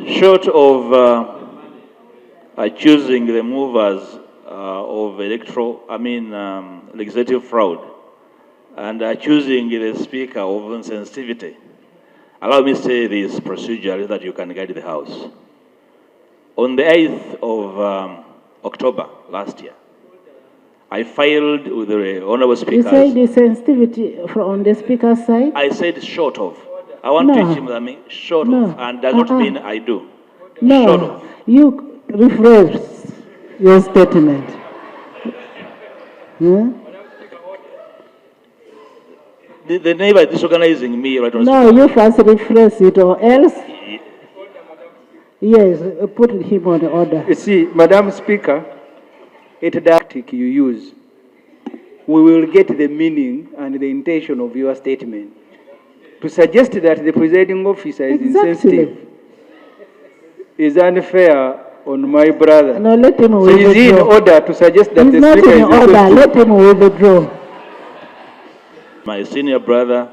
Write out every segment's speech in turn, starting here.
Short of accusing the movers of legislative fraud and accusing the Speaker of insensitivity, allow me to say this procedurally that you can guide the House. On the 8th of October last year, I filed with the Honorable Speaker. You said the sensitivity on the Speaker's side? I said short of. I want to teach him that means short of, and does not mean I do. No, short of. You rephrase your statement. The neighbor is disorganizing me right on. No, you first rephrase it, or else. Yes, put him on order. You see, Madam Speaker, it's the tactic you use. We will get the meaning and the intention of your statement. To suggest that the presiding officer is insensitive is unfair on my brother. No, let him withdraw. So is he in order to suggest that the Speaker is insensitive? Let him withdraw. My senior brother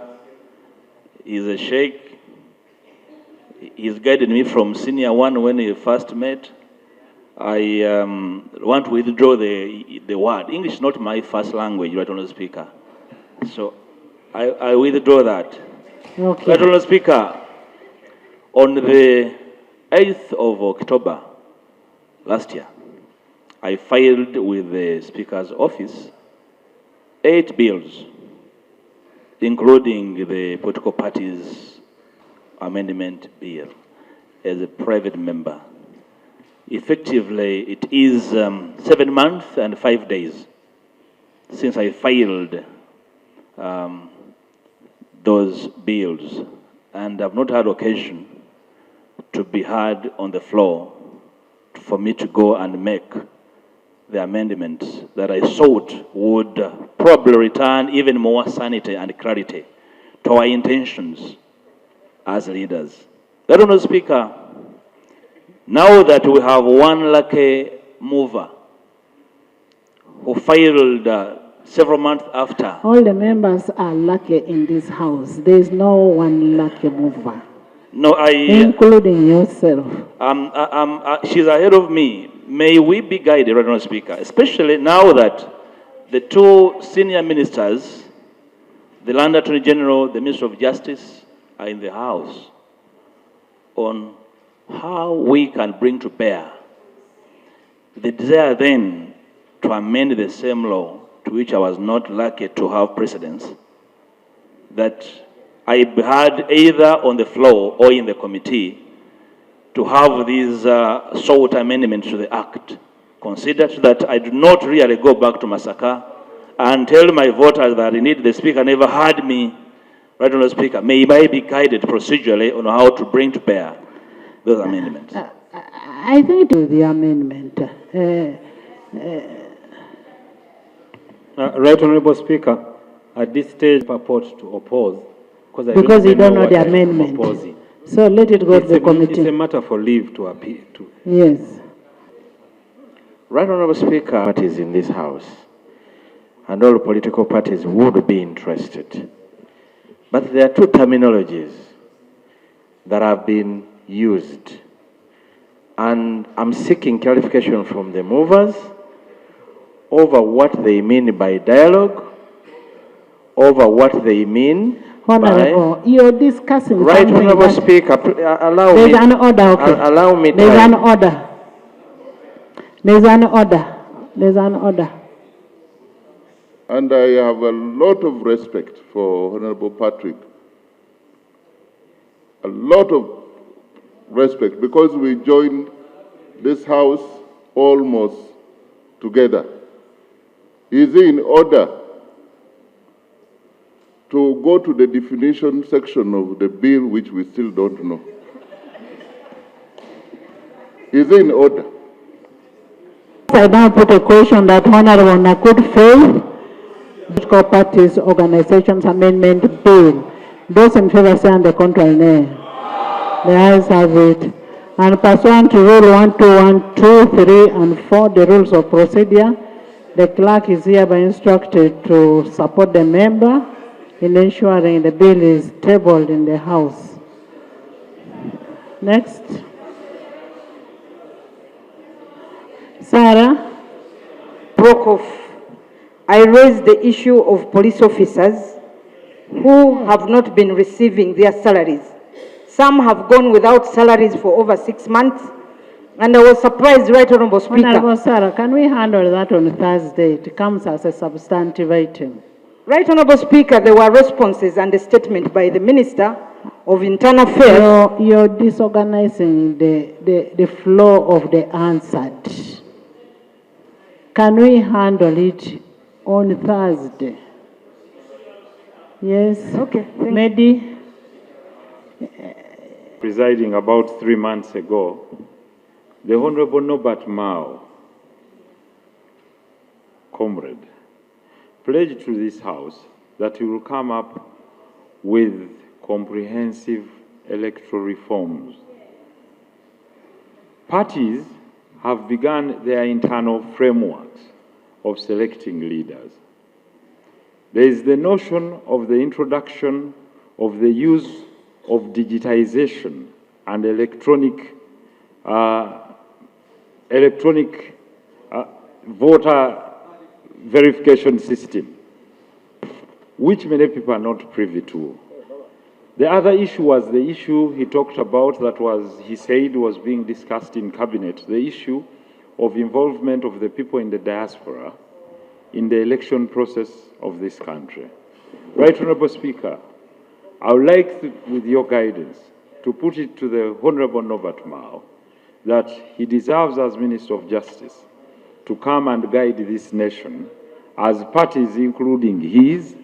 is a sheikh. He's guided me from senior one when we first met. I want to withdraw the word. English is not my first language, right, Honourable Speaker. So I withdraw that. Okay. Right, Honourable Speaker, on the 8th of October last year, I filed with the Speaker's office 8 bills, including the political parties' amendment bill as a private member. Effectively, it is 7 months and 5 days since I filed those bills, and I've not had occasion to be heard on the floor for me to go and make the amendments that I thought would probably return even more sanity and clarity to our intentions as leaders. Honourable Speaker, now that we have one lucky mover who filed several months after. All the members are lucky in this house. There is no one lucky mover. No, including yourself. She's ahead of me. May we be guided, Honourable Speaker, especially now that the 2 senior ministers, the Land Attorney General, the Minister of Justice, are in the House, on how we can bring to bear the desire then to amend the same law to which I was not lucky to have precedence, that I had either on the floor or in the committee to have these short amendments to the Act, considered that I do not really go back to Masaka and tell my voters that indeed the Speaker never heard me. Right, Honourable Speaker, may I be guided procedurally on how to bring to bear those amendments? I think it is the amendment. Right, Honourable Speaker, at this stage, I purport to oppose because you don't know the amendment. So let it go to the committee. It's a matter for leave to appeal to. Yes. Right, Honourable Speaker, parties in this House and all political parties would be interested. But there are 2 terminologies that have been used. And I'm seeking clarification from the movers over what they mean by dialogue, over what they mean Honourable, you're discussing right, Honourable Speaker, allow me. There's an order, okay. Allow me to... There's an order. There's an order. There's an order. And I have a lot of respect for Honourable Patrick. A lot of respect, because we joined this House almost together. Is he in order to go to the definition section of the bill, which we still don't know? Is he in order? I now put a question that Honourable Nakud failed. Political parties, organizations, amendment bill. Those in favor say on the contrary, nay. The ayes have it. And pursuant to Rule 1, 2, 1, 2, 3, and 4, the rules of procedure, the clerk is hereby instructed to support the member in ensuring the bill is tabled in the House. Next. Sarah? Broke off. I raised the issue of police officers who have not been receiving their salaries. Some have gone without salaries for over 6 months, and I was surprised, Right Honorable Speaker. Honorable Sarah, can we handle that on Thursday? It comes as a substantive item. Right Honorable Speaker, there were responses and a statement by the Minister of Internal Affairs. You're disorganizing the flow of the answered. Can we handle it on Thursday? Yes. Okay. Mehdi? Presiding about 3 months ago, the Honorable Norbert Mao, comrade, pledged to this House that he will come up with comprehensive electoral reforms. Parties have begun their internal frameworks of selecting leaders. There is the notion of the introduction of the use of digitization and electronic voter verification system, which many people are not privy to. The other issue was the issue he talked about that was, he said, was being discussed in cabinet, the issue of involvement of the people in the diaspora in the election process of this country. Right Honorable Speaker, I would like, with your guidance, to put it to the Honorable Norbert Mao that he deserves, as Minister of Justice, to come and guide this nation as parties, including his,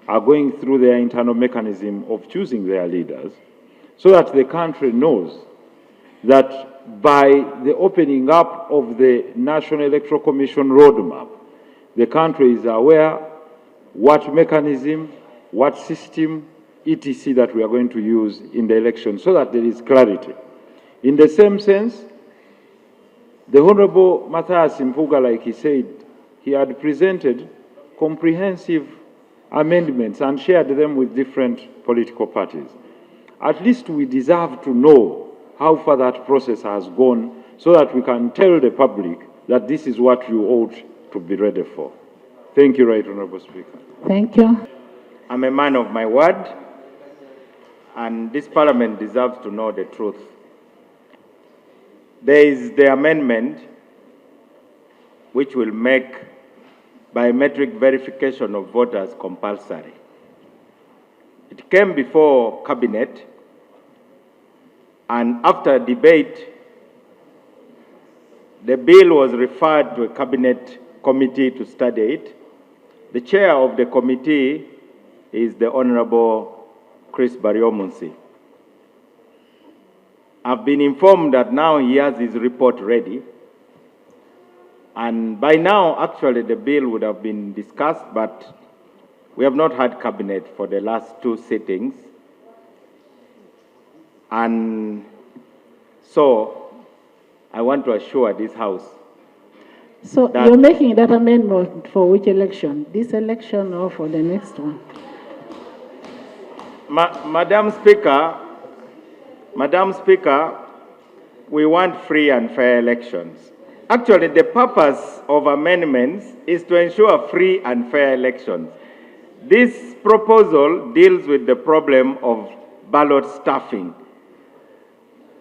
are going through their internal mechanism of choosing their leaders, so that the country knows that by the opening up of the National Electoral Commission roadmap, the country is aware what mechanism, what system, etc. that we are going to use in the election, so that there is clarity. In the same sense, the Honorable Matthias Mpuuga, like he said, he had presented comprehensive amendments and shared them with different political parties. At least we deserve to know how far that process has gone, so that we can tell the public that this is what you ought to be ready for. Thank you, Right Honorable Speaker. Thank you. I'm a man of my word, and this Parliament deserves to know the truth. There is the amendment which will make biometric verification of voters compulsory. It came before Cabinet, and after debate, the bill was referred to a Cabinet committee to study it. The chair of the committee is the Honorable Chris Bariomunsi. I've been informed that now he has his report ready. And by now, actually, the bill would have been discussed, but we have not had cabinet for the last 2 sittings. And so I want to assure this House. So you're making that amendment for which election? This election or for the next one? Madam Speaker, we want free and fair elections. Actually, the purpose of amendments is to ensure free and fair elections. This proposal deals with the problem of ballot stuffing.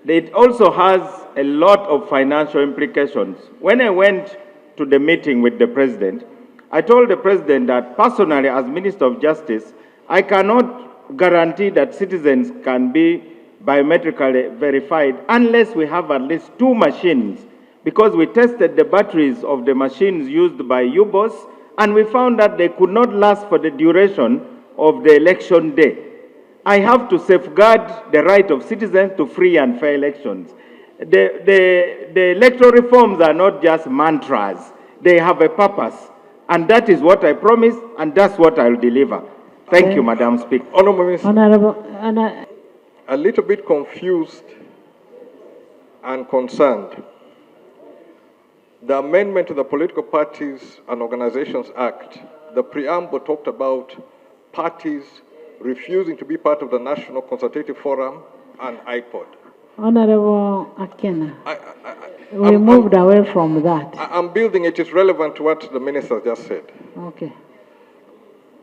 It also has a lot of financial implications. When I went to the meeting with the President, I told the President that personally, as Minister of Justice, I cannot guarantee that citizens can be biometrically verified unless we have at least 2 machines, because we tested the batteries of the machines used by UBOS, and we found that they could not last for the duration of the election day. I have to safeguard the right of citizens to free and fair elections. The electoral reforms are not just mantras. They have a purpose. And that is what I promised, and that's what I'll deliver. Thank you, Madam Speaker. Honourable Minister, Honourable, a little bit confused and concerned. The amendment to the Political Parties and Organizations Act, the preamble talked about parties refusing to be part of the National Consultative Forum and IPOD. Honourable Akena. We moved away from that. I'm building it is relevant to what the minister just said. Okay.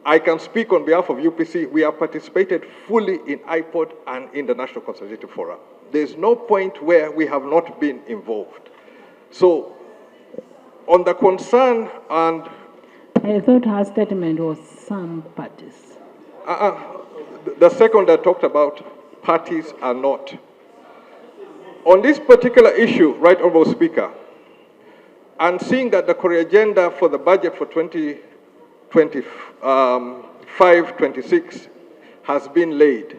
I can speak on behalf of UPC. We have participated fully in IPOD and in the National Consultative Forum. There's no point where we have not been involved. So, on the concern and... I thought her statement was some parties. The second I talked about, parties are not. On this particular issue, Right Honourable Speaker, and seeing that the core agenda for the budget for 2025-26 has been laid,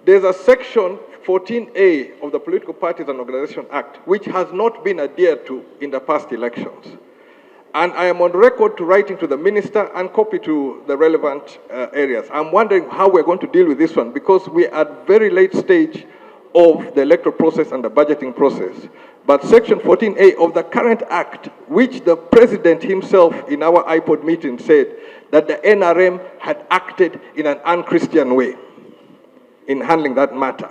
there's a section 14A of the Political Parties and Organization Act which has not been adhered to in the past elections. And I am on record to writing to the minister and copy to the relevant areas. I'm wondering how we're going to deal with this one because we're at very late stage of the electoral process and the budgeting process. But Section 14A of the current act, which the president himself in our IPOD meeting said that the NRM had acted in an unchristian way in handling that matter.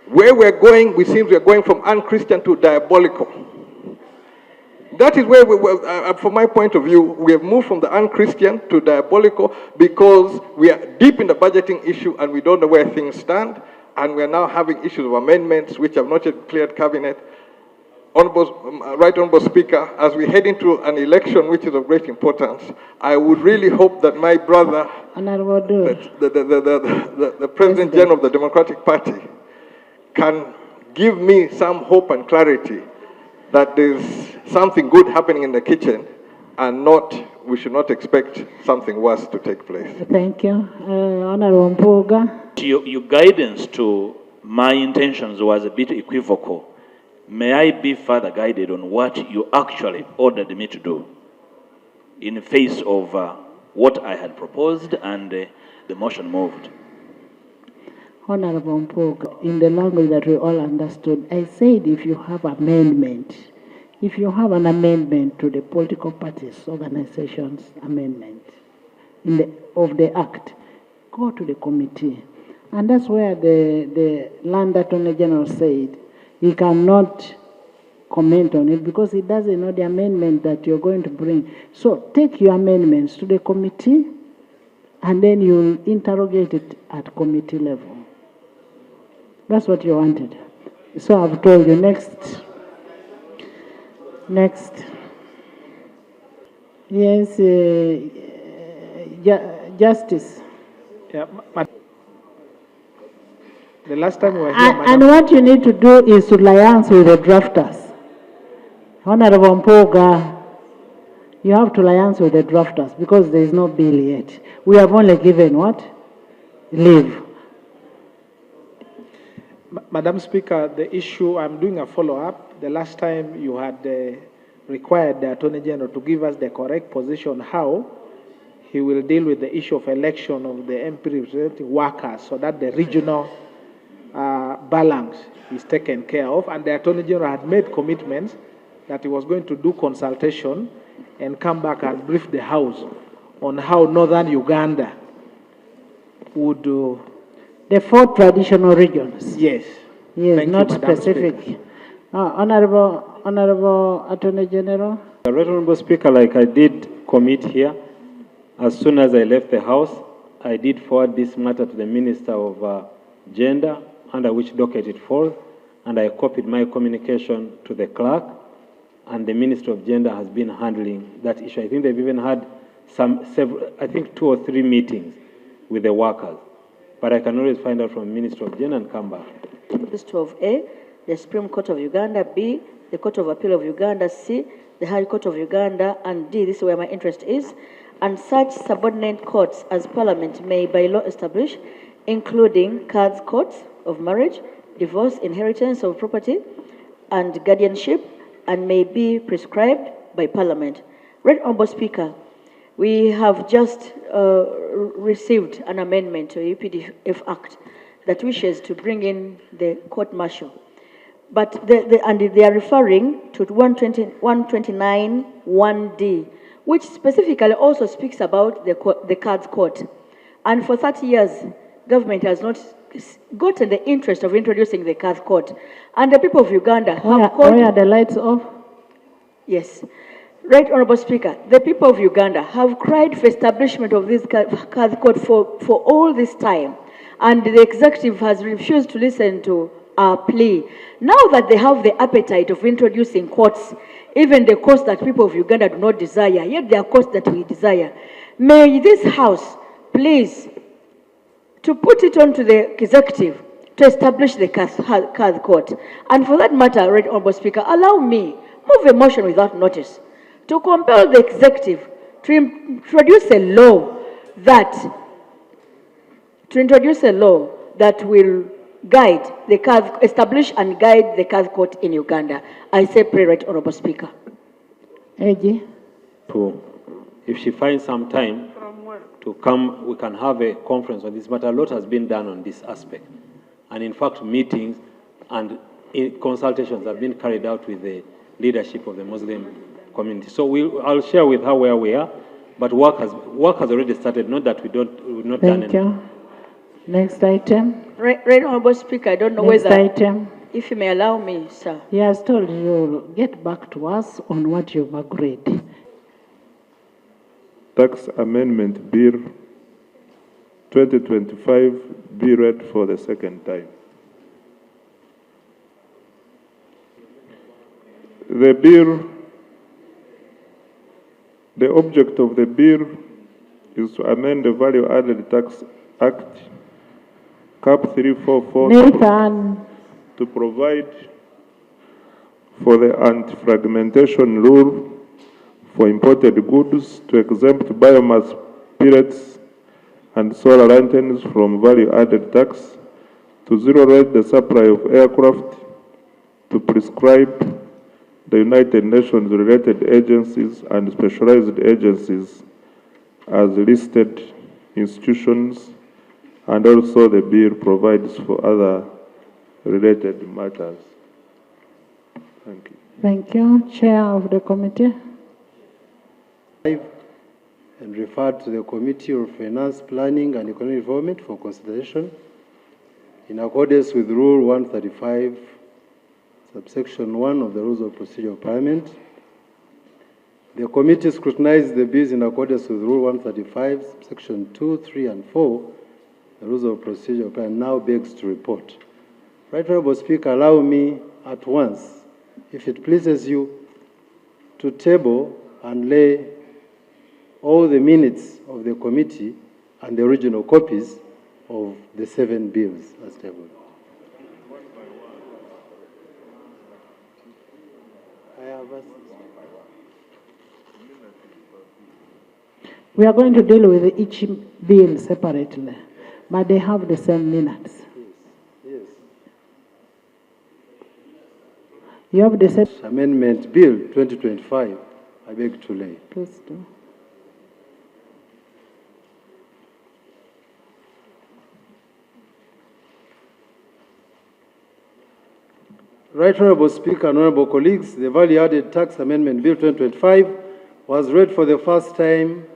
Where we're going, we seem we're going from unchristian to diabolical. That is where, from my point of view, we have moved from the unchristian to diabolical because we are deep in the budgeting issue and we don't know where things stand. And we are now having issues of amendments which have not yet cleared cabinet. Right Honourable Speaker, as we head into an election which is of great importance, I would really hope that my brother, the President General of the Democratic Party, can give me some hope and clarity that there's something good happening in the kitchen and we should not expect something worse to take place. Thank you. Honourable Mpuuga. Your guidance to my intentions was a bit equivocal. May I be further guided on what you actually ordered me to do in face of what I had proposed and the motion moved? Honourable Mpuuga, in the language that we all understood, I said if you have amendment, if you have an amendment to the political parties, organizations amendment of the act, go to the committee. And that's where the Land Attorney General said he cannot comment on it because he doesn't know the amendment that you're going to bring. So take your amendments to the committee and then you'll interrogate it at committee level. That's what you wanted. So I've told you, next. Yes, Justice. Yeah, the last time we were here, and what you need to do is to liaise with the drafters. Honourable Mpuuga, you have to liaise with the drafters because there is no bill yet. We have only given what? Leave. Madam Speaker, the issue, I'm doing a follow-up. The last time you had required the Attorney General to give us the correct position how he will deal with the issue of election of the MP representative workers so that the regional balance is taken care of. And the Attorney General had made commitments that he was going to do consultation and come back and brief the House on how northern Uganda would do. The 4 traditional regions. Yes. Yes, Thank not you, Madam specific. Speaker. Honourable Attorney General. Right Honourable Speaker, like I did commit here, as soon as I left the House, I did forward this matter to the Minister of Gender, under which docket it falls, and I copied my communication to the clerk, and the Minister of Gender has been handling that issue. I think they've even had several, I think 2 or 3 meetings with the workers. But I can always find out from the Minister of Gender and come back. This 12A, the Supreme Court of Uganda, B, the Court of Appeal of Uganda, C, the High Court of Uganda, and D, this is where my interest is, and such subordinate courts as Parliament may by law establish, including cards courts of marriage, divorce, inheritance of property, and guardianship, and may be prescribed by Parliament. Right Honourable Speaker, we have just received an amendment to the UPDF Act that wishes to bring in the court-martial. But they are referring to 129(1)D, which specifically also speaks about the cards court. And for 30 years, government has not gotten the interest of introducing the Qadi court. And the people of Uganda have called... Why are the lights off? Yes. Right, Honorable Speaker, the people of Uganda have cried for establishment of this Qadi court for all this time, and the executive has refused to listen to our plea. Now that they have the appetite of introducing courts, even the courts that people of Uganda do not desire, yet they are courts that we desire, may this House please to put it on to the executive to establish the Qadi court. And for that matter, Right Honorable Speaker, allow me move a motion without notice to compel the executive to introduce a law that will guide the Qadi, establish and guide the Qadi court in Uganda. I say pray, Right Honorable Speaker. AG. If she finds some time to come, we can have a conference on this matter. A lot has been done on this aspect. And in fact, meetings and consultations have been carried out with the leadership of the Muslim community. So I'll share with her where we are, but work has already started, not that we've not done anything. Thank you. Next item. Right Honorable Speaker, I don't know Next whether... item. If you may allow me, sir. He has told you, get back to us on what you've agreed. Tax Amendment Bill 2025 be read for the second time. The object of the bill is to amend the Value Added Tax Act, Cap 344, Nathan. to provide for the anti-fragmentation rule for imported goods, to exempt biomass pellets and solar lanterns from value-added tax, to zero-rate the supply of aircraft, to prescribe the United Nations related agencies and specialized agencies as listed institutions, and also the bill provides for other related matters. Thank you. Thank you. Chair of the committee. And referred to the Committee of Finance, Planning and Economic Development for consideration in accordance with Rule 135, subsection 1 of the Rules of Procedure of Parliament. The committee scrutinized the bills in accordance with Rule 135, subsection 2, 3, and 4, the Rules of Procedure of Parliament, now begs to report. Right Honorable Speaker, allow me at once, if it pleases you, to table and lay all the minutes of the committee and the original copies of the 7 bills as tabled. We are going to deal with each bill separately, but they have the same minutes. Yes. You have the same... Amendment Bill 2025, I beg to lay. Please do. Right Honorable Speaker and Honorable colleagues, the Value Added Tax Amendment Bill 2025 was read for the first time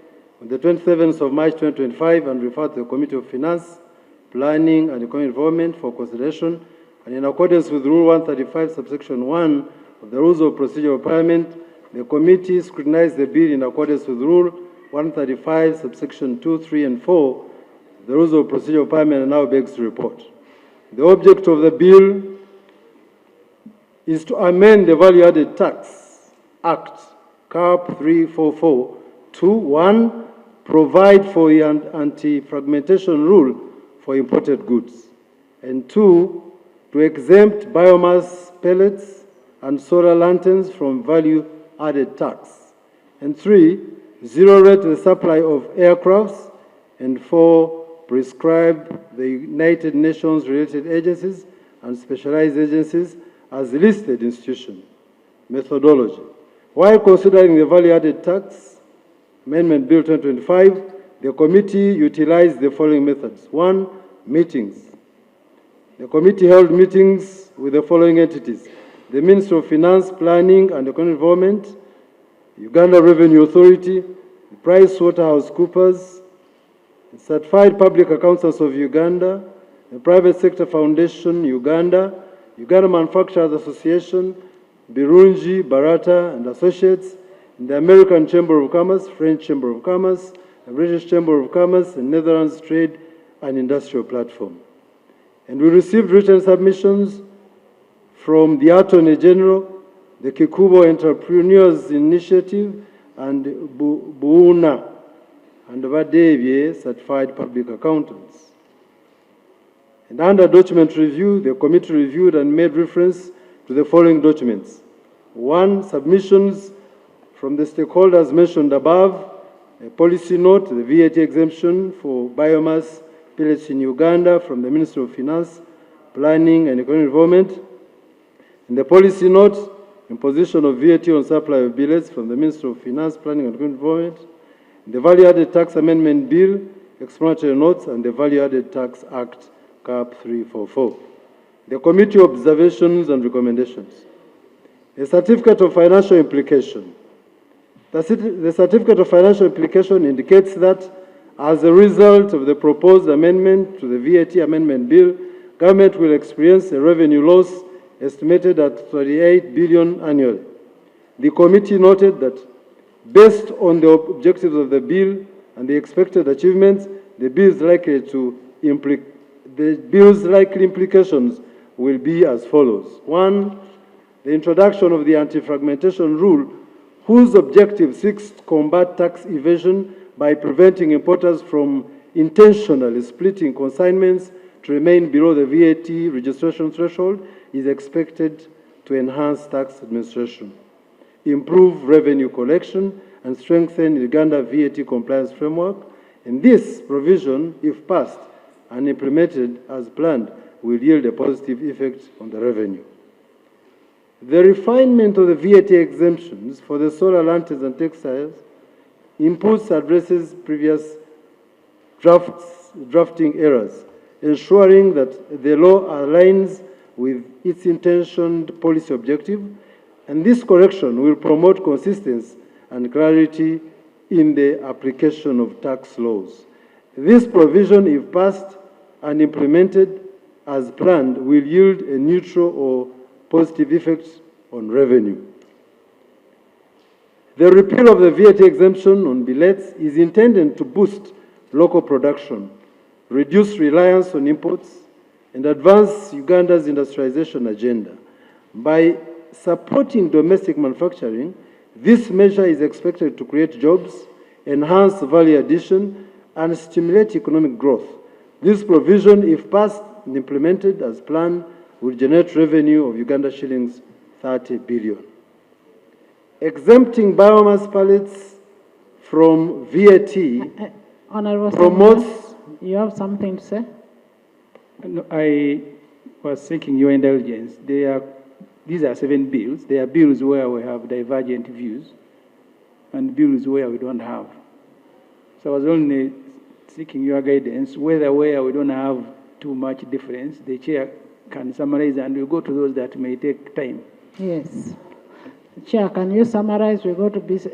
on the 27th of March 2025 and referred to the Committee of Finance, Planning and Economic Development for consideration, and in accordance with Rule 135, subsection 1 of the Rules of Procedure of Parliament, the committee scrutinized the bill in accordance with Rule 135, subsection 2, 3, and 4 of the Rules of Procedure of Parliament, and now begs to report. The object of the bill is to amend the Value Added Tax Act, Cap 344, to 1, provide for an anti-fragmentation rule for imported goods, and 2, to exempt biomass pellets and solar lanterns from value-added tax, and 3, zero-rate the supply of aircrafts, and 4, prescribe the United Nations related agencies and specialized agencies as listed institution. Methodology. While considering the value-added tax Amendment Bill 2025, the committee utilized the following methods. 1, meetings. The committee held meetings with the following entities: the Ministry of Finance, Planning and Economic Development, Uganda Revenue Authority, PricewaterhouseCoopers, Certified Public Accountants of Uganda, the Private Sector Foundation, Uganda, Uganda Manufacturers Association, Birungi, Barata and Associates, the American Chamber of Commerce, French Chamber of Commerce, the British Chamber of Commerce, and Netherlands Trade and Industrial Platform. And we received written submissions from the Attorney General, the Kikubo Entrepreneurs Initiative, and Buuna and Vadevye Certified Public Accountants. And under document review, the committee reviewed and made reference to the following documents. 1, submissions from the stakeholders mentioned above, a policy note, the VAT exemption for biomass pellets in Uganda from the Ministry of Finance, Planning and Economic Development, and the policy note, imposition of VAT on supply of billets from the Ministry of Finance, Planning and Economic Development, the Value-Added Tax Amendment Bill, explanatory notes, and the Value-Added Tax Act, CAP 344. The committee observations and recommendations. A certificate of financial implication. The certificate of financial implication indicates that as a result of the proposed amendment to the VAT Amendment Bill, government will experience a revenue loss estimated at 38 billion annually. The committee noted that based on the objectives of the bill and the expected achievements, the bill's likely implications will be as follows. 1, the introduction of the anti-fragmentation rule, whose objective seeks to combat tax evasion by preventing importers from intentionally splitting consignments to remain below the VAT registration threshold, is expected to enhance tax administration, improve revenue collection, and strengthen Uganda VAT compliance framework. And this provision, if passed and implemented as planned, will yield a positive effect on the revenue. The refinement of the VAT exemptions for the solar lanterns and textiles inputs addresses previous drafting errors, ensuring that the law aligns with its intentioned policy objective, and this correction will promote consistency and clarity in the application of tax laws. This provision, if passed and implemented as planned, will yield a neutral or positive effect on revenue. The repeal of the VAT exemption on billets is intended to boost local production, reduce reliance on imports, and advance Uganda's industrialization agenda. By supporting domestic manufacturing, this measure is expected to create jobs, enhance value addition, and stimulate economic growth. This provision, if passed and implemented as planned, will generate revenue of Uganda shillings 30 billion. Exempting biomass pellets from VAT Honorable promotes... Senator, you have something to say? No, I was seeking your indulgence. These are 7 bills. There are bills where we have divergent views and bills where we don't have. So I was only seeking your guidance whether where we don't have too much difference, the chair can summarize and we'll go to those that may take time. Yes. Chair, can you summarize? We go to this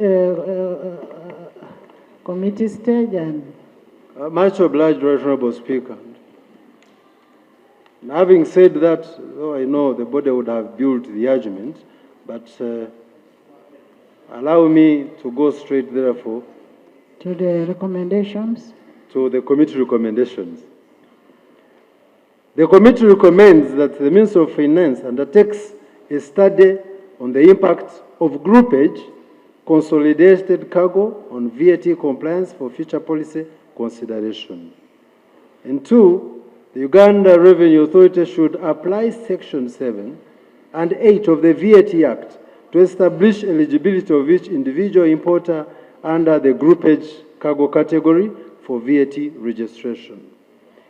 committee stage and... Much obliged, Honorable Speaker. Having said that, though I know the body would have built the argument, but allow me to go straight, therefore, to the recommendations. To the committee recommendations. The committee recommends that the Minister of Finance undertakes a study on the impact of groupage consolidated cargo on VAT compliance for future policy consideration. And 2, the Uganda Revenue Authority should apply Section 7 and 8 of the VAT Act to establish eligibility of each individual importer under the groupage cargo category for VAT registration.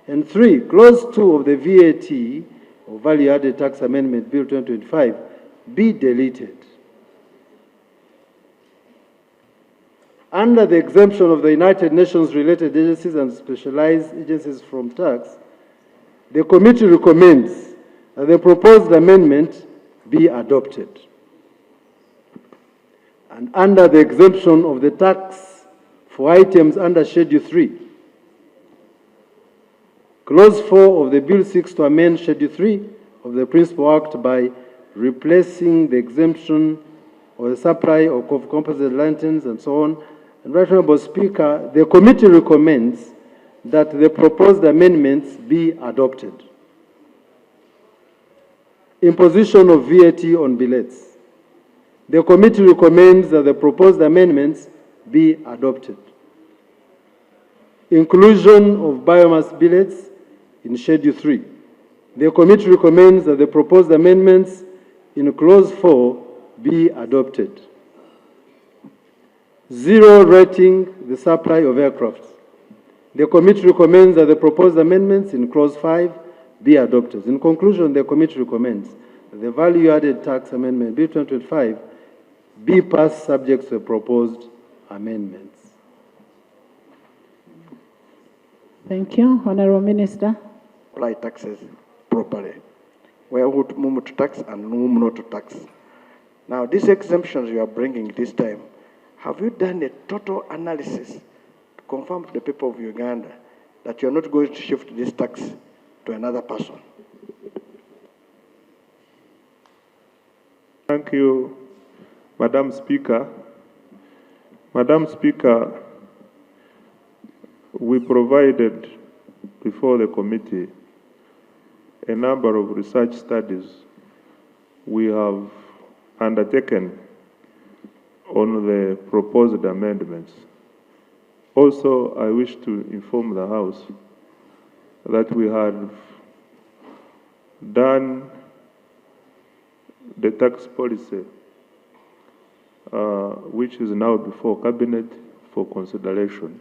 And 3, Clause 2 of the VAT, or Value Added Tax Amendment Bill 2025, be deleted. Under the exemption of the United Nations related agencies and specialized agencies from tax, the committee recommends that the proposed amendment be adopted. And under the exemption of the tax for items under Schedule 3, Clause 4 of the bill seeks to amend Schedule 3 of the Principal Act by replacing the exemption or the supply of composite lanterns and so on. And Right Honorable Speaker, the committee recommends that the proposed amendments be adopted. Imposition of VAT on billets. The committee recommends that the proposed amendments be adopted. Inclusion of biomass billets in Schedule 3. The committee recommends that the proposed amendments in Clause 4 be adopted. Zero rating the supply of aircraft. The committee recommends that the proposed amendments in Clause 5 be adopted. In conclusion, the committee recommends that the value-added tax amendment Bill 2025 be passed subject to the proposed amendments. Thank you. Honorable Minister. Apply taxes properly. Where would whom to tax and whom not to tax. Now, these exemptions you are bringing this time, have you done a total analysis to confirm to the people of Uganda that you are not going to shift this tax to another person? Thank you, Madam Speaker. Madam Speaker, we provided before the committee a number of research studies we have undertaken on the proposed amendments. Also, I wish to inform the House that we have done the tax policy, which is now before Cabinet for consideration.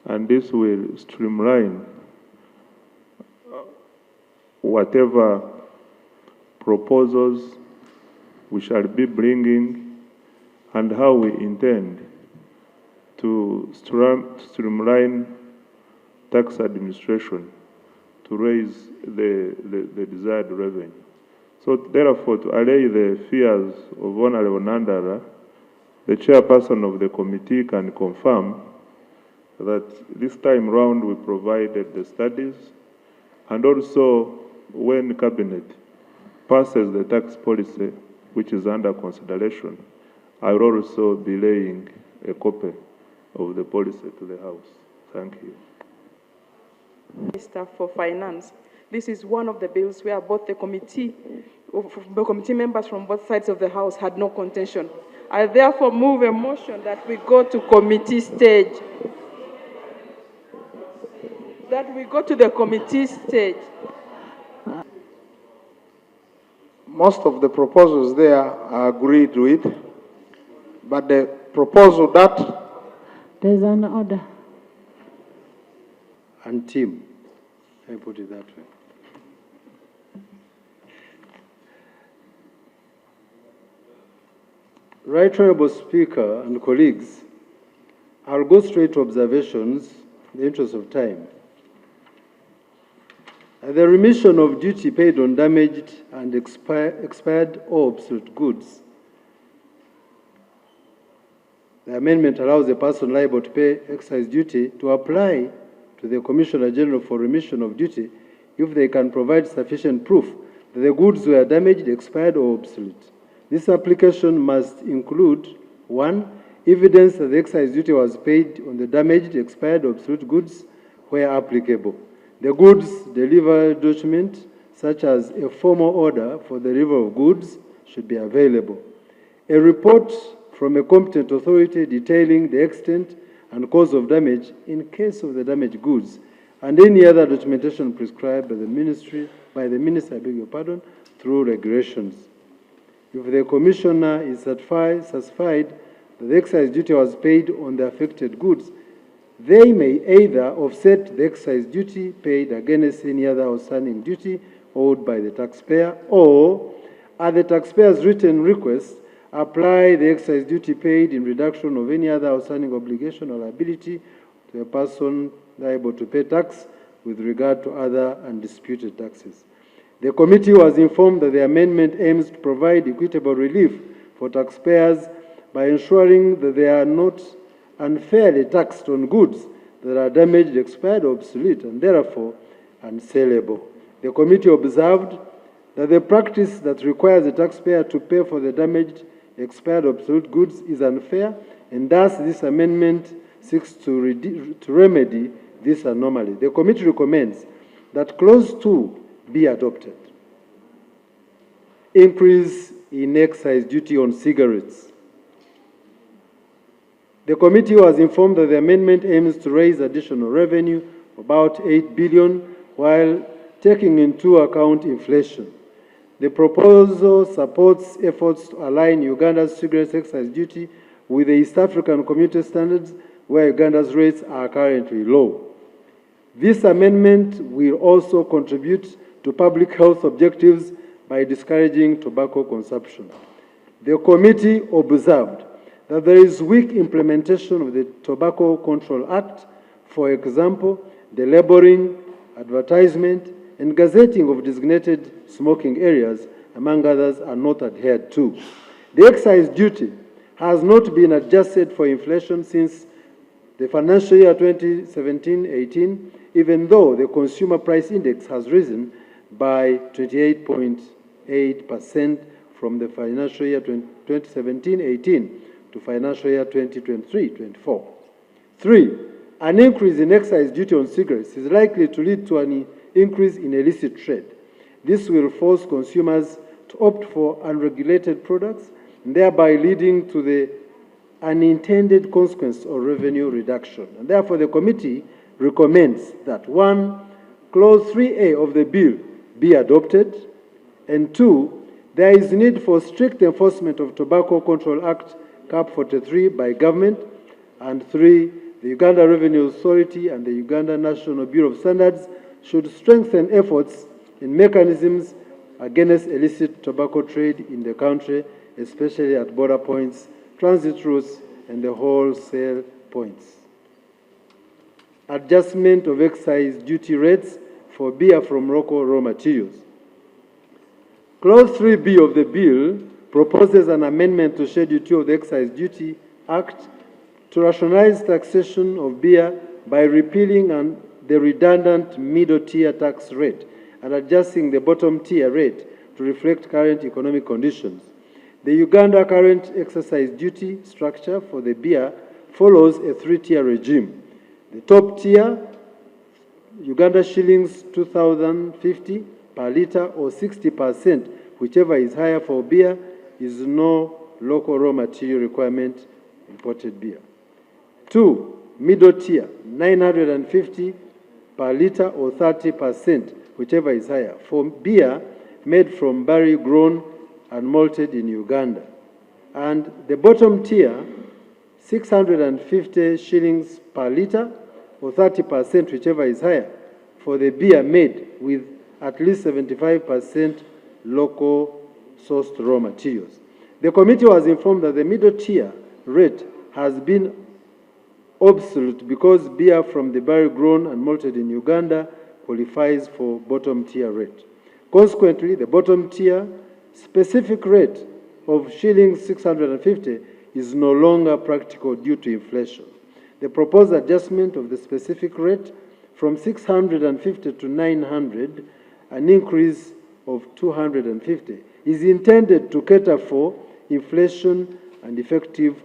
And this will streamline whatever proposals we shall be bringing and how we intend to streamline tax administration to raise the desired revenue. So therefore, to allay the fears of Honorable Nganda, the chairperson of the committee can confirm that this time round we provided the studies, and also when Cabinet passes the tax policy, which is under consideration, I will also be laying a copy of the policy to the House. Thank you. Minister for Finance. This is one of the bills where both the committee members from both sides of the House had no contention. I therefore move a motion that we go to committee stage. That we go to the committee stage. Most of the proposals there are agreed with, but the proposal that... There's an order. And team, I put it that way. Right Honorable Speaker and colleagues, I'll go straight to observations in the interest of time. The remission of duty paid on damaged and expired or obsolete goods. The amendment allows a person liable to pay excise duty to apply to the Commissioner General for remission of duty if they can provide sufficient proof that the goods were damaged, expired, or obsolete. This application must include, 1, evidence that the excise duty was paid on the damaged, expired, or obsolete goods where applicable. The goods delivery document, such as a formal order for the delivery of goods, should be available. A report from a competent authority detailing the extent and cause of damage in case of the damaged goods, and any other documentation prescribed by the minister, through regulations. If the commissioner is satisfied that the excise duty was paid on the affected goods, they may either offset the excise duty paid against any other outstanding duty owed by the taxpayer, or, at the taxpayer's written request, apply the excise duty paid in reduction of any other outstanding obligation or liability to a person liable to pay tax with regard to other undisputed taxes. The committee was informed that the amendment aims to provide equitable relief for taxpayers by ensuring that they are not unfairly taxed on goods that are damaged, expired, or obsolete, and therefore and sellable. The committee observed that the practice that requires the taxpayer to pay for the damaged, expired, obsolete goods is unfair, and thus this amendment seeks to remedy this anomaly. The committee recommends that Clause 2 be adopted. Increase in excise duty on cigarettes. The committee was informed that the amendment aims to raise additional revenue of about 8 billion while taking into account inflation. The proposal supports efforts to align Uganda's cigarette excise duty with the East African Community standards, where Uganda's rates are currently low. This amendment will also contribute to public health objectives by discouraging tobacco consumption. The committee observed that there is weak implementation of the Tobacco Control Act. For example, the labeling, advertisement, and gazetting of designated smoking areas, among others, are not adhered to. The excise duty has not been adjusted for inflation since the financial year 2017-18, even though the consumer price index has risen by 28.8% from the financial year 2017-18 to financial year 2023-24. 3, an increase in excise duty on cigarettes is likely to lead to an increase in illicit trade. This will force consumers to opt for unregulated products, thereby leading to the unintended consequence of revenue reduction. And therefore, the committee recommends that 1, Clause 3A of the bill be adopted, and 2, there is need for strict enforcement of Tobacco Control Act Cap 43 by government, and 3, the Uganda Revenue Authority and the Uganda National Bureau of Standards should strengthen efforts in mechanisms against illicit tobacco trade in the country, especially at border points, transit routes, and the wholesale points. Adjustment of excise duty rates for beer from local raw materials. Clause 3B of the bill proposes an amendment to Schedule 2 of the Excise Duty Act to rationalize taxation of beer by repealing the redundant middle-tier tax rate and adjusting the bottom-tier rate to reflect current economic conditions. The Uganda current excise duty structure for the beer follows a 3-tier regime. The top tier, Uganda shillings 2,050 per litre or 60%, whichever is higher for beer, is no local raw material requirement imported beer. 2, middle tier, 950 per litre or 30%, whichever is higher, for beer made from barley grown and malted in Uganda. And the bottom tier, 650 shillings per litre or 30%, whichever is higher, for the beer made with at least 75% local sourced raw materials. The committee was informed that the middle tier rate has been obsolete because beer from the barley grown and malted in Uganda qualifies for bottom tier rate. Consequently, the bottom tier specific rate of shillings 650 is no longer practical due to inflation. The proposed adjustment of the specific rate from 650 to 900, an increase of 250, is intended to cater for inflation and effective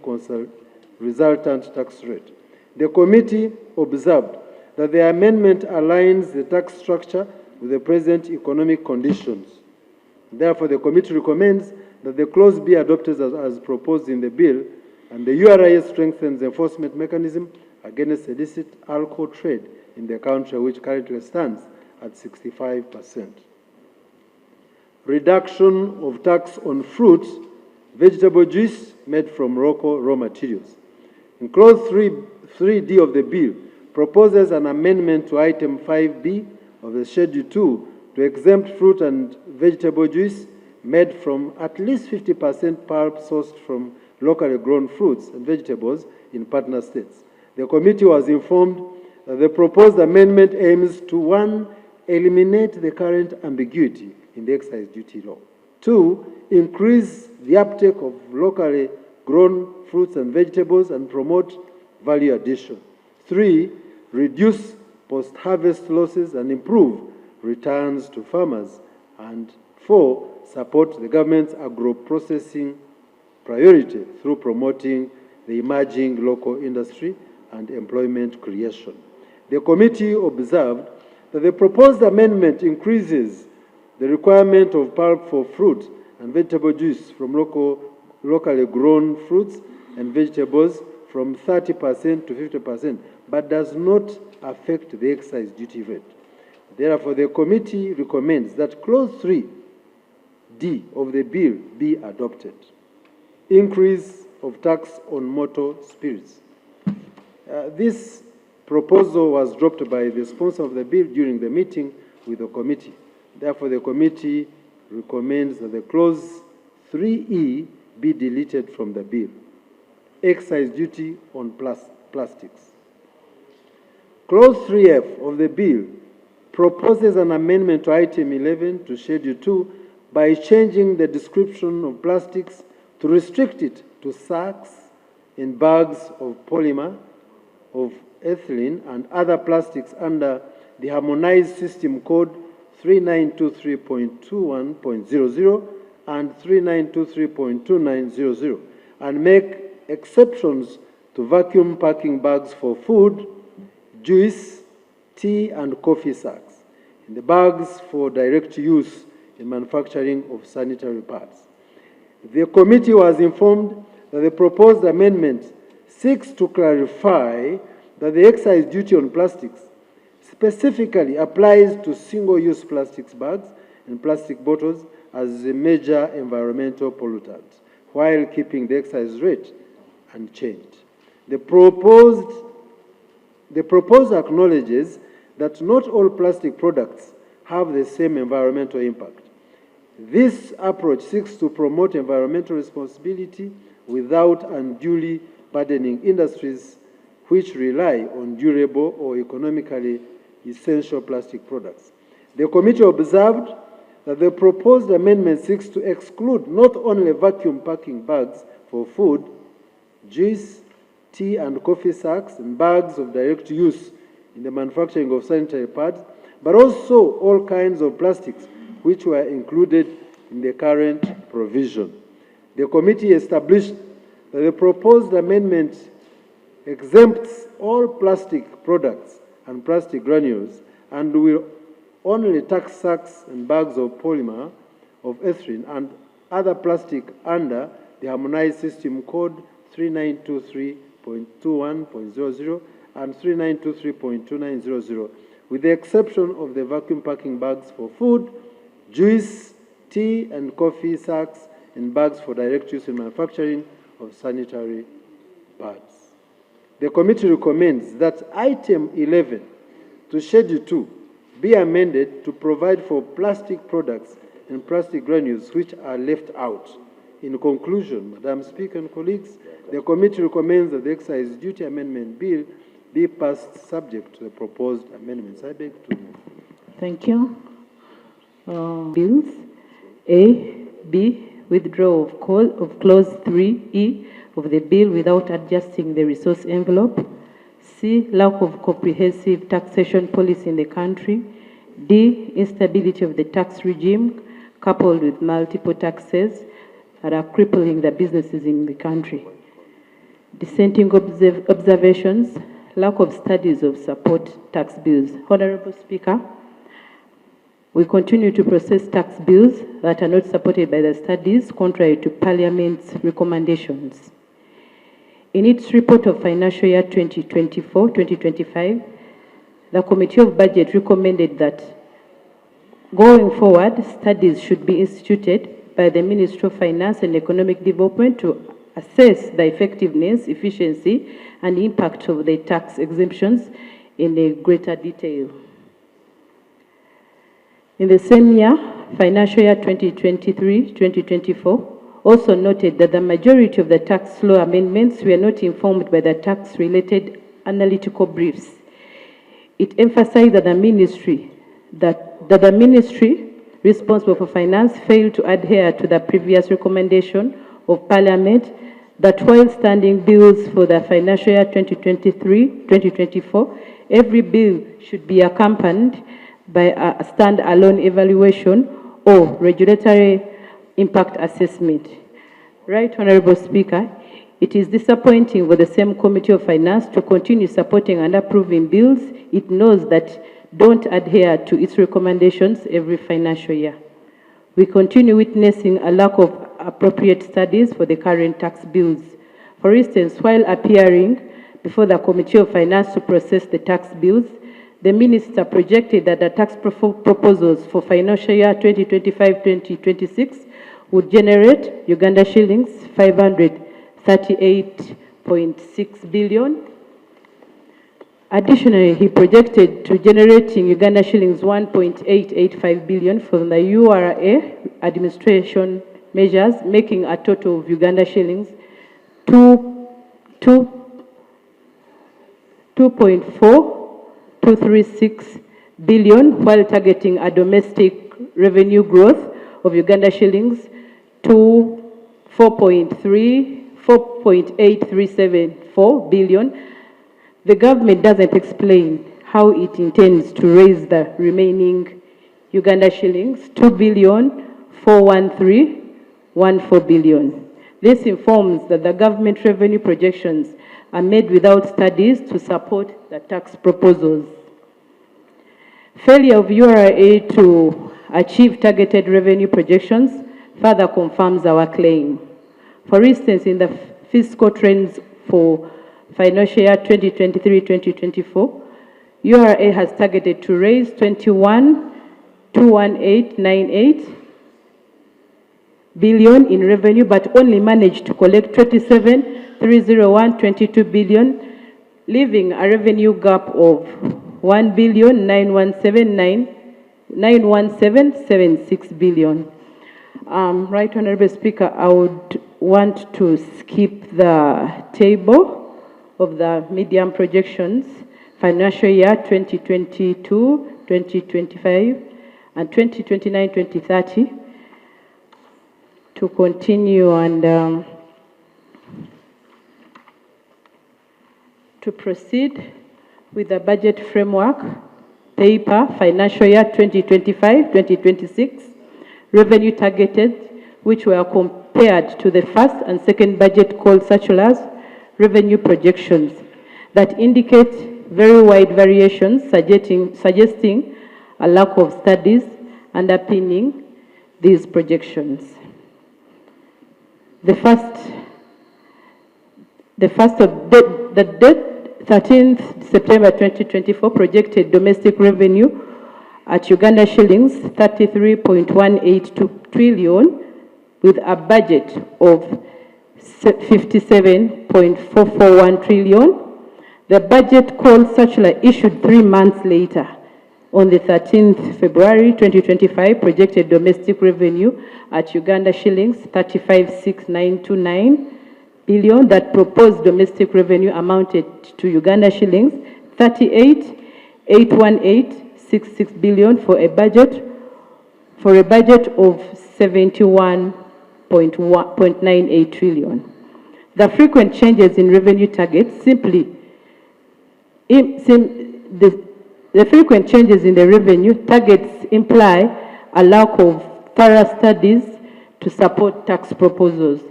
resultant tax rate. The committee observed that the amendment aligns the tax structure with the present economic conditions. Therefore, the committee recommends that the clause be adopted as proposed in the bill, and the URIS strengthens the enforcement mechanism against illicit alcohol trade in the country, which currently stands at 65%. Reduction of tax on fruits, vegetable juice made from local raw materials. In Clause 3D of the bill proposes an amendment to Item 5B of the Schedule 2 to exempt fruit and vegetable juice made from at least 50% pulp sourced from locally grown fruits and vegetables in partner states. The committee was informed that the proposed amendment aims to 1, eliminate the current ambiguity in the excise duty law. 2, increase the uptake of locally grown fruits and vegetables and promote value addition. 3, reduce post-harvest losses, and improve returns to farmers. And 4, support the government's agro-processing priority through promoting the emerging local industry and employment creation. The committee observed that the proposed amendment increases the requirement of pulp for fruit and vegetable juice from locally grown fruits and vegetables from 30% to 50%, but does not affect the excise duty rate. Therefore, the committee recommends that Clause 3D of the bill be adopted. Increase of tax on motor spirits. This proposal was dropped by the sponsor of the bill during the meeting with the committee. Therefore, the committee recommends that the Clause 3E be deleted from the bill. Excise duty on plastics. Clause 3F of the bill proposes an amendment to Item 11 to Schedule 2 by changing the description of plastics to restrict it to sacks and bags of polymer, of ethylene, and other plastics under the Harmonized System Code 3923.21.00 and 3923.2900, and make exceptions to vacuum packing bags for food, juice, tea, and coffee sacks, and the bags for direct use in manufacturing of sanitary pads. The committee was informed that the proposed amendment seeks to clarify that the excise duty on plastics specifically applies to single-use plastics bags and plastic bottles as a major environmental pollutant, while keeping the excise rate unchanged. The proposal acknowledges that not all plastic products have the same environmental impact. This approach seeks to promote environmental responsibility without unduly burdening industries which rely on durable or economically essential plastic products. The committee observed that the proposed amendment seeks to exclude not only vacuum packing bags for food, juice, tea, and coffee sacks, and bags of direct use in the manufacturing of sanitary pads, but also all kinds of plastics which were included in the current provision. The committee established that the proposed amendment exempts all plastic products and plastic granules and will only tax sacks and bags of polymer, of ethylene, and other plastic under the Harmonized System Code 3923.21.00 and 3923.2900, with the exception of the vacuum packing bags for food, juice, tea, and coffee sacks, and bags for direct use in manufacturing of sanitary pads. The committee recommends that Item 11 to Schedule 2 be amended to provide for plastic products and plastic granules which are left out. In conclusion, Madam Speaker and colleagues, the committee recommends that the Excise Duty Amendment Bill be passed subject to the proposed amendments. I beg to move. Thank you. Bills. A, B, withdrawal of Clause 3E of the bill without adjusting the resource envelope. C, lack of comprehensive taxation policy in the country. D, instability of the tax regime coupled with multiple taxes that are crippling the businesses in the country. Dissenting observations, lack of studies of support tax bills. Honorable Speaker, we continue to process tax bills that are not supported by the studies, contrary to Parliament's recommendations. In its report of financial year 2024-2025, the Committee of Budget recommended that going forward, studies should be instituted by the Ministry of Finance and Economic Development to assess the effectiveness, efficiency, and impact of the tax exemptions in a greater detail. In the same year, financial year 2023-2024, also noted that the majority of the tax law amendments were not informed by the tax-related analytical briefs. It emphasized that the ministry responsible for finance failed to adhere to the previous recommendation of Parliament that while standing bills for the financial year 2023-2024 every bill should be accompanied by a stand-alone evaluation or regulatory impact assessment. Right, Honorable Speaker, it is disappointing for the same Committee of Finance to continue supporting and approving bills it knows that don't adhere to its recommendations every financial year. We continue witnessing a lack of appropriate studies for the current tax bills. For instance, while appearing before the Committee of Finance to process the tax bills, the Minister projected that the tax proposals for financial year 2025-2026 would generate Uganda shillings 538.6 billion. Additionally, he projected to generating Uganda shillings 1.885 billion from the URA administration measures, making a total of Uganda shillings 2.4236 billion, while targeting a domestic revenue growth of Uganda shillings to 4.8374 billion. The government doesn't explain how it intends to raise the remaining Uganda shillings 2,413,14 billion. This informs that the government revenue projections are made without studies to support the tax proposals. Failure of URA to achieve targeted revenue projections further confirms our claim. For instance, in the fiscal trends for financial year 2023-2024, URA has targeted to raise 21,218.98 billion in revenue, but only managed to collect 27,301.22 billion, leaving a revenue gap of 1,917.76 billion. Right, Honorable Speaker, I would want to skip the table of the medium projections, financial year 2022-2025 and 2029-2030, to continue and to proceed with the budget framework paper, financial year 2025-2026, revenue targeted, which were compared to the first and second budget called circulars, revenue projections that indicate very wide variations, suggesting a lack of studies underpinning these projections. The 13th September 2024 projected domestic revenue at Uganda shillings 33.182 trillion with a budget of 57.441 trillion. The budget call circular issued 3 months later, on the 13th February 2025, projected domestic revenue at Uganda shillings 35,692.9 billion. That proposed domestic revenue amounted to Uganda shillings 38,818.66 billion for a budget of 71.98 trillion. The frequent changes in revenue targets the frequent changes in the revenue targets imply a lack of thorough studies to support tax proposals.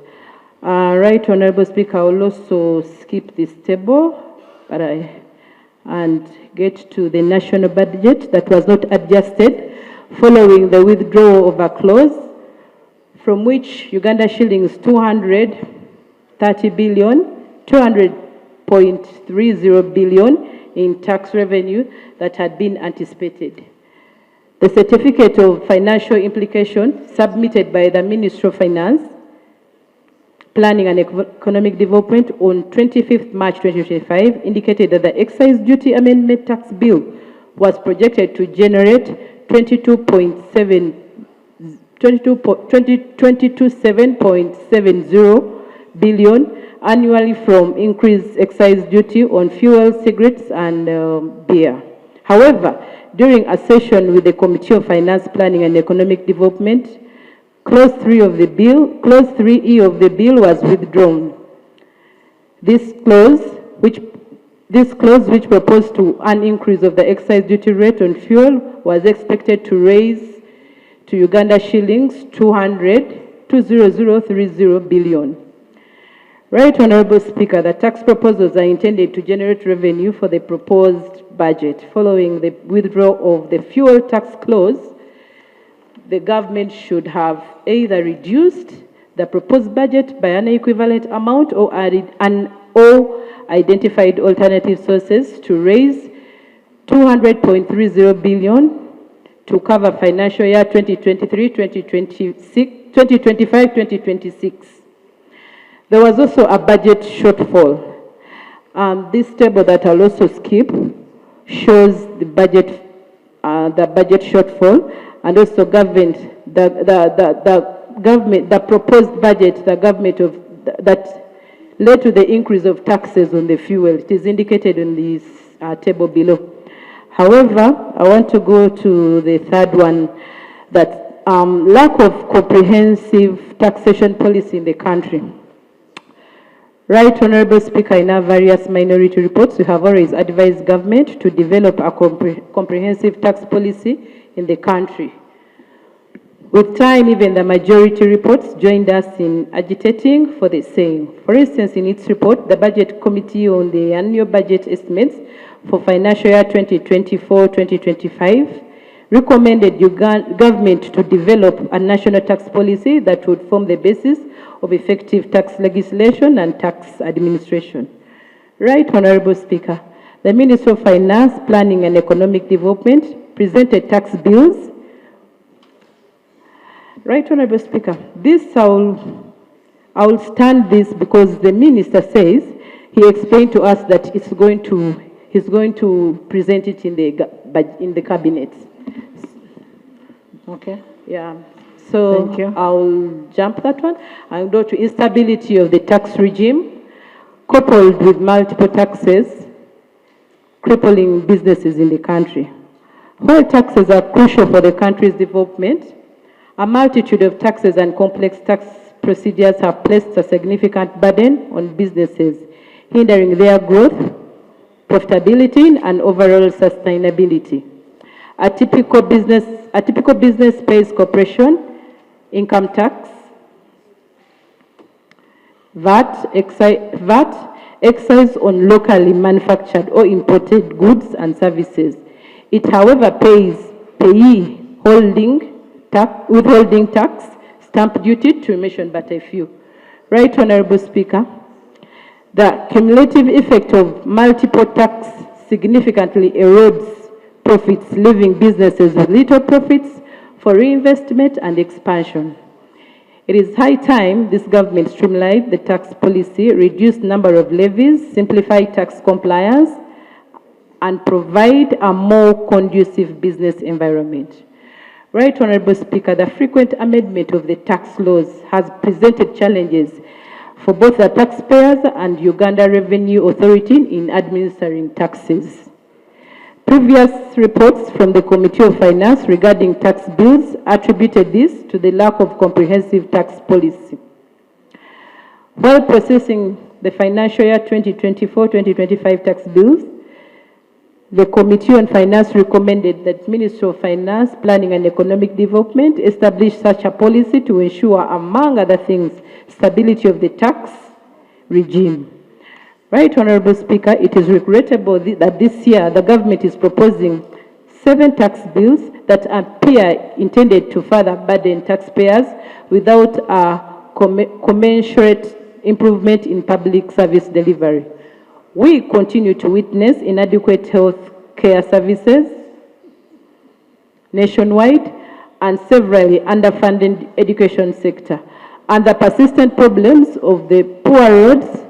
Right, Honorable Speaker, I will also skip this table and get to the national budget that was not adjusted following the withdrawal of a clause from which Uganda shillings 200.30 billion in tax revenue that had been anticipated. The certificate of financial implication submitted by the Ministry of Finance, Planning and Economic Development on 25th March 2025 indicated that the excise duty amendment tax bill was projected to generate 22.70 billion annually from increased excise duty on fuel, cigarettes, and beer. However, during a session with the Committee of Finance, Planning and Economic Development, Clause 3E of the bill was withdrawn. This clause, which This clause, which proposed to an increase of the excise duty rate on fuel, was expected to raise to Uganda shillings 200,030 billion. Right, Honorable Speaker, the tax proposals are intended to generate revenue for the proposed budget. Following the withdrawal of the fuel tax clause, the government should have either reduced the proposed budget by an equivalent amount or added or identified alternative sources to raise 200.30 billion to cover financial year 2025-2026. There was also a budget shortfall. This table that I'll also skip shows the budget shortfall, and also the proposed budget, that led to the increase of taxes on the fuel. It is indicated in this table below. However, I want to go to the third one, that lack of comprehensive taxation policy in the country. Right, Honorable Speaker, in our various minority reports, we have always advised government to develop a comprehensive tax policy in the country. With time, even the majority reports joined us in agitating for the same. For instance, in its report, the Budget Committee on the Annual Budget Estimates for financial year 2024-2025 recommended government to develop a national tax policy that would form the basis of effective tax legislation and tax administration. Right, Honorable Speaker, the Minister of Finance, Planning and Economic Development presented tax bills. Right, Honorable Speaker, this I will stand this because the Minister says he explained to us that he's going to present it in the cabinet. Okay, yeah. So Thank you. I'll jump that one and go to instability of the tax regime, coupled with multiple taxes, crippling businesses in the country. While taxes are crucial for the country's development, a multitude of taxes and complex tax procedures have placed a significant burden on businesses, hindering their growth, profitability, and overall sustainability. A typical business pays corporation, income tax, VAT, excise on locally manufactured or imported goods and services. It, however, pays payee withholding tax, stamp duty, to mention but a few. Right, Honorable Speaker, the cumulative effect of multiple tax significantly erodes profits, leaving businesses with little profits for reinvestment and expansion. It is high time this government streamlined the tax policy, reduce number of levies, simplify tax compliance, and provide a more conducive business environment. Right, Honorable Speaker, the frequent amendment of the tax laws has presented challenges for both the taxpayers and Uganda Revenue Authority in administering taxes. Previous reports from the Committee of Finance regarding tax bills attributed this to the lack of comprehensive tax policy. While processing the financial year 2024-2025 tax bills, the Committee on Finance recommended that Ministry of Finance, Planning and Economic Development establish such a policy to ensure, among other things, stability of the tax regime. Right, Honorable Speaker, it is regrettable that this year the government is proposing 7 tax bills that appear intended to further burden taxpayers without a commensurate improvement in public service delivery. We continue to witness inadequate health care services nationwide and severely underfunded education sector, and the persistent problems of the poor roads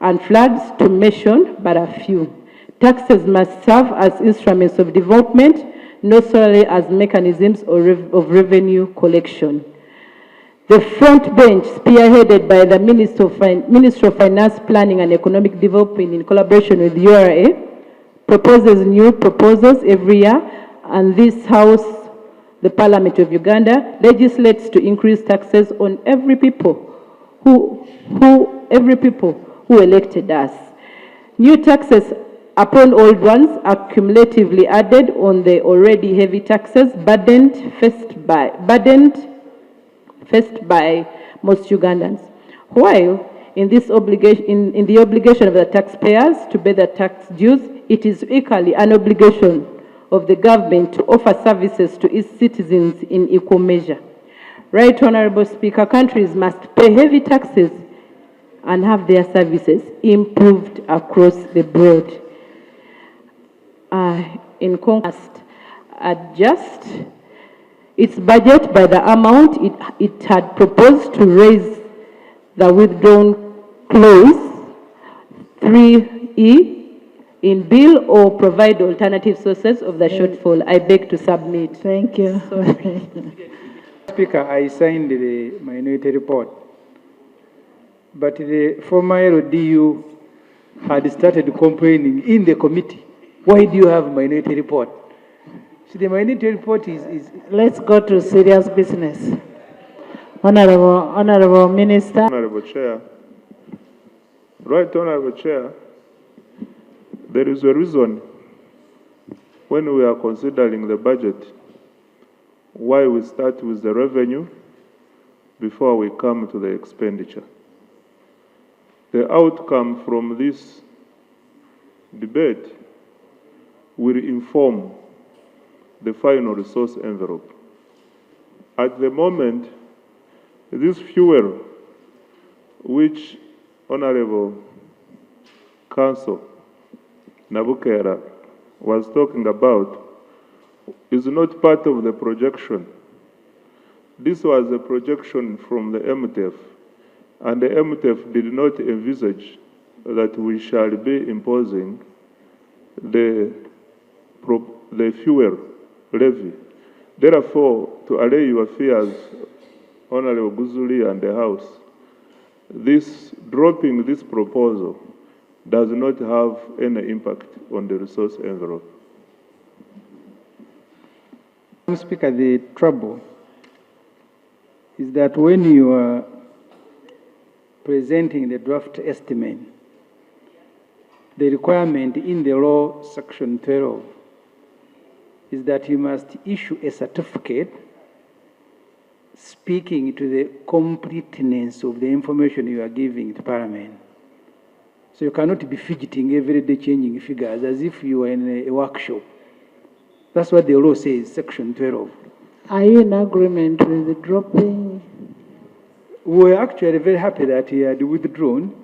and floods, to mention but a few. Taxes must serve as instruments of development, not solely as mechanisms of revenue collection. The front bench, spearheaded by the Minister of Finance, Planning and Economic Development in collaboration with URA, proposes new proposals every year, and this House, the Parliament of Uganda, legislates to increase taxes on every people who elected us. New taxes upon old ones accumulatively added on the already heavy taxes burdened first by most Ugandans. While in this obligation, in the obligation of the taxpayers to pay the tax dues, it is equally an obligation of the government to offer services to its citizens in equal measure. Right, Honorable Speaker, countries must pay heavy taxes and have their services improved across the board. In contrast, adjust its budget by the amount it had proposed to raise the withdrawn clause 3E in bill or provide alternative sources of the shortfall. I beg to submit. Thank you. Speaker, I signed the minority report, but the former LDU had started complaining in the committee. Why do you have minority report? So the minority report is... Let's go to serious business. Honorable Minister. Honorable Chair. Right, Honorable Chair. There is a reason when we are considering the budget why we start with the revenue before we come to the expenditure. The outcome from this debate will inform the final resource envelope. At the moment, this fuel, which Honorable Council Nabukera was talking about, is not part of the projection. This was a projection from the MTF, and the MTF did not envisage that we shall be imposing the fuel levy. Therefore, to allay your fears, Honorable Guzuli and the House, dropping this proposal does not have any impact on the resource envelope. Madam Speaker, the trouble is that when you are presenting the draft estimate, the requirement in the law, section 12, is that you must issue a certificate speaking to the completeness of the information you are giving to Parliament. So you cannot be fidgeting every day, changing figures as if you were in a workshop. That's what the law says, section 12. Are you in agreement with the dropping? We're actually very happy that he had withdrawn.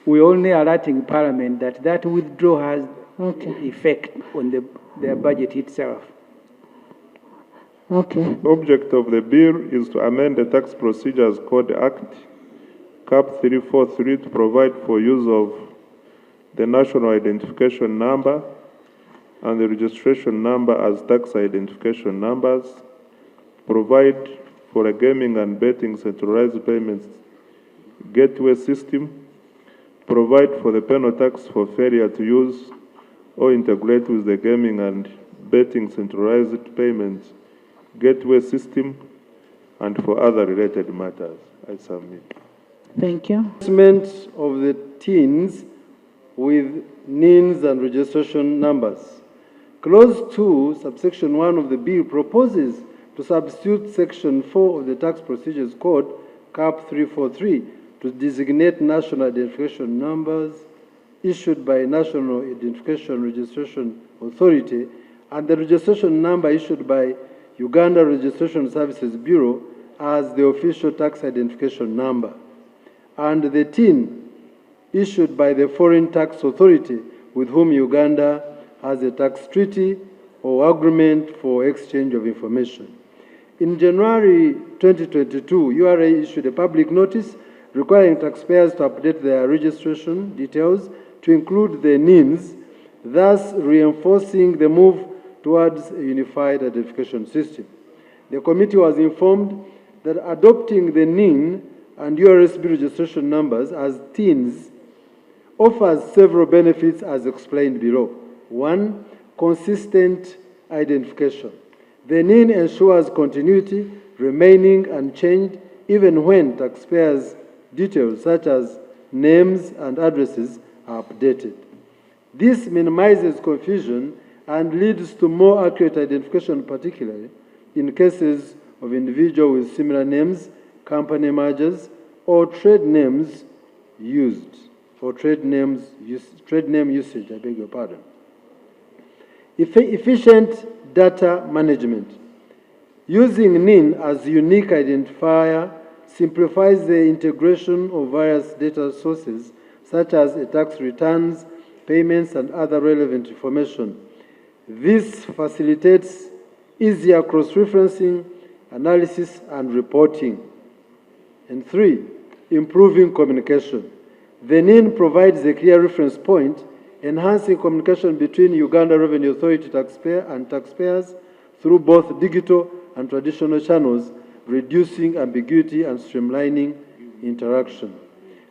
We're only alerting Parliament that that withdrawal has effect on their budget itself. Okay. The object of the bill is to amend the Tax Procedures Code Act, Cap 343, to provide for use of the national identification number and the registration number as tax identification numbers, provide for a gaming and betting centralized payments gateway system, provide for the penal tax for failure to use or integrate with the gaming and betting centralized payments gateway system, and for other related matters. I submit. Thank you. Assessment of the teens with NINs and registration numbers. Clause 2, subsection 1 of the bill proposes to substitute section 4 of the Tax Procedures Code, Cap 343, to designate national identification numbers issued by National Identification Registration Authority and the registration number issued by Uganda Registration Services Bureau as the official tax identification number, and the TIN issued by the Foreign Tax Authority with whom Uganda has a tax treaty or agreement for exchange of information. In January 2022, URA issued a public notice requiring taxpayers to update their registration details to include the NINs, thus reinforcing the move towards a unified identification system. The committee was informed that adopting the NIN and URSB registration numbers as TINs offers several benefits as explained below. 1, consistent identification. The NIN ensures continuity, remaining unchanged even when taxpayers' details such as names and addresses are updated. This minimizes confusion and leads to more accurate identification, particularly in cases of individuals with similar names, company mergers, or trade names used, or trade name usage, I beg your pardon. Efficient data management. Using NIN as unique identifier simplifies the integration of various data sources, such as tax returns, payments, and other relevant information. This facilitates easier cross-referencing, analysis, and reporting. And 3, improving communication. The NIN provides a clear reference point, enhancing communication between Uganda Revenue Authority taxpayer and taxpayers through both digital and traditional channels, reducing ambiguity and streamlining interaction.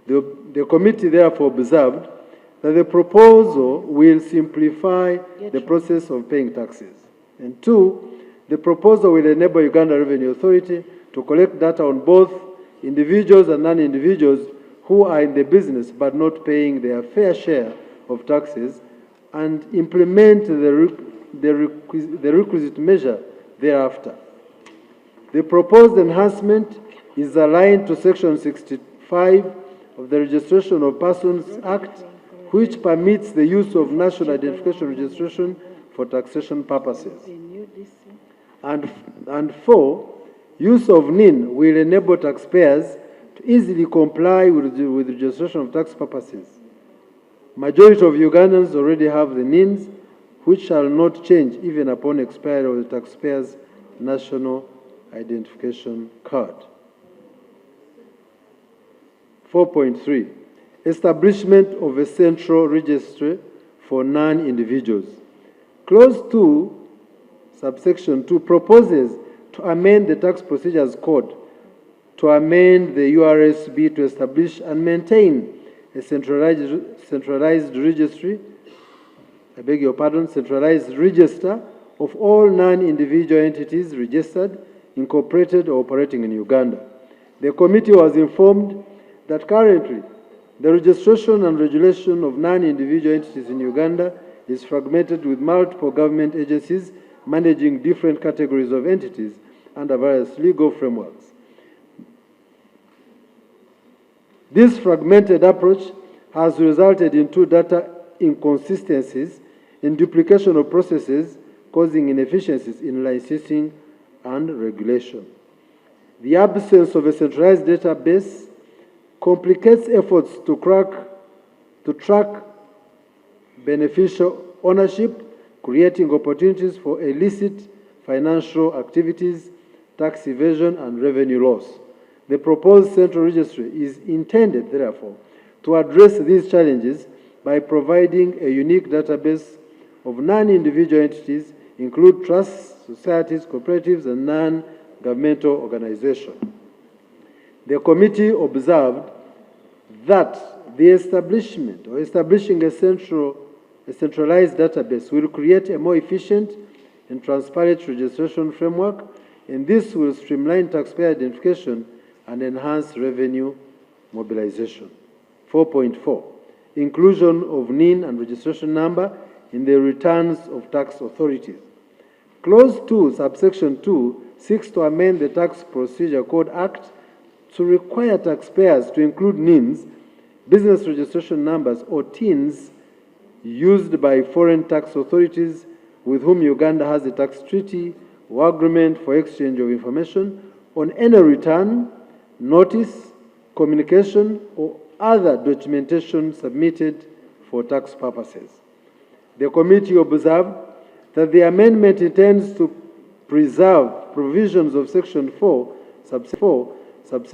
The committee therefore observed that the proposal will simplify the process of paying taxes. And 2, the proposal will enable Uganda Revenue Authority to collect data on both individuals and non-individuals who are in the business but not paying their fair share of taxes, and implement the requisite measure thereafter. The proposed enhancement is aligned to Section 65 of the Registration of Persons Act, which permits the use of national identification registration for taxation purposes. And 4, use of NIN will enable taxpayers to easily comply with registration of tax purposes. Majority of Ugandans already have the NINs, which shall not change even upon expiry of the taxpayer's national identification card. 4.3, establishment of a central registry for non-individuals. Clause 2, subsection 2, proposes to amend the Tax Procedures Code to amend the URSB to establish and maintain a centralized registry, centralized register of all non-individual entities registered, incorporated, or operating in Uganda. The committee was informed that currently the registration and regulation of non-individual entities in Uganda is fragmented, with multiple government agencies managing different categories of entities under various legal frameworks. This fragmented approach has resulted in 2 data inconsistencies and duplication of processes, causing inefficiencies in licensing and regulation. The absence of a centralized database complicates efforts to track beneficial ownership, creating opportunities for illicit financial activities, tax evasion, and revenue loss. The proposed central registry is intended, therefore, to address these challenges by providing a unique database of non-individual entities, include trusts, societies, cooperatives, and non-governmental organizations. The committee observed that the establishment or establishing a centralized database will create a more efficient and transparent registration framework, and this will streamline taxpayer identification and enhance revenue mobilization. 4.4, inclusion of NIN and registration number in the returns of tax authorities. Clause 2, subsection 2, seeks to amend the Tax Procedure Code Act to require taxpayers to include NINs, business registration numbers, or TINs used by foreign tax authorities with whom Uganda has a tax treaty or agreement for exchange of information on any return, notice, communication, or other documentation submitted for tax purposes. The committee observed that the amendment intends to preserve provisions of Section 4, subsection